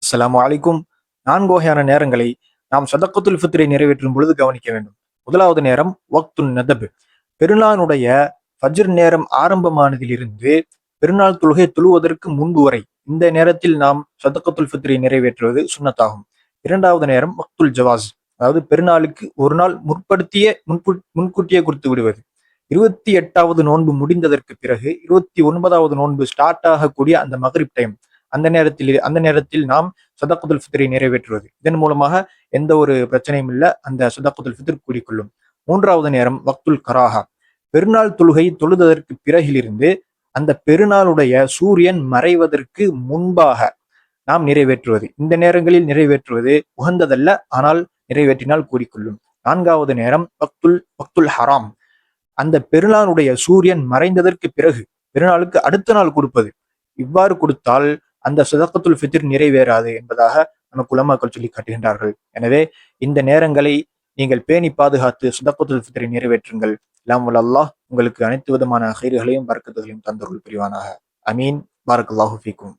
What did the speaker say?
அஸ்ஸலாமு அலைக்கும். 4 வகையான நேரங்களை நாம் சதக்கத்துல் ஃபித்ரை நிறைவேற்றும் பொழுது கவனிக்க வேண்டும். முதலாவது நேரம் வக்துன் நதப். பெருநாளுடைய ஃபஜ்ர் நேரம் ஆரம்பமானதிலிருந்து பெருநாள் தொழுகை தொழுவதற்கு முன்பு வரை இந்த நேரத்தில் நாம் சதக்கத்துல் ஃபித்ரை நிறைவேற்றுவது சுன்னத்தாகும். இரண்டாவது நேரம் வக்துல் ஜவாஸ், அதாவது பெருநாளுக்கு ஒரு நாள் முன்கூட்டியே கொடுத்து விடுவது. 28வது நோன்பு முடிந்ததற்கு பிறகு 29வது நோன்பு ஸ்டார்ட் ஆகக்கூடிய அந்த மக்ரிப் டைம், அந்த நேரத்தில் நாம் சதக்கத்துல் ஃபித்ரை நிறைவேற்றுவது. இதன் மூலமாக எந்த ஒரு பிரச்சனையும் இல்லை, அந்த சதக்கத்துல் ஃபித்ர் கூடிக்கொள்ளும். மூன்றாவது நேரம் வக்துல் கராஹா. பெருநாள் தொழுகை தொழுததற்கு பிறகிலிருந்து அந்த பெருநாளுடைய சூரியன் மறைவதற்கு முன்பாக நாம் நிறைவேற்றுவது. இந்த நேரங்களில் நிறைவேற்றுவது உகந்ததல்ல, ஆனால் நிறைவேற்றினால் கூடிக்கொள்ளும். நான்காவது நேரம் வக்துல் ஹராம். அந்த பெருநாளுடைய சூரியன் மறைந்ததற்கு பிறகு பெருநாளுக்கு அடுத்த நாள் கொடுப்பது. இவ்வாறு கொடுத்தால் அந்த சதக்கத்துல் ஃபித்ர் நிறைவேறாது என்பதாக நமக்கு உலமாக்கள் சொல்லி காட்டுகின்றார்கள். எனவே இந்த நேரங்களை நீங்கள் பேணி பாதுகாத்து சதக்கத்துல் ஃபித்ரை நிறைவேற்றுங்கள். எல்லாம் வல்ல அல்லாஹ் உங்களுக்கு அனைத்து விதமான ஹைர்களையும் பரக்கத்துகளையும் தந்தருள் புரிவானாக. அமீன். பாரக்கல்லாஹு ஃபீக்கும்.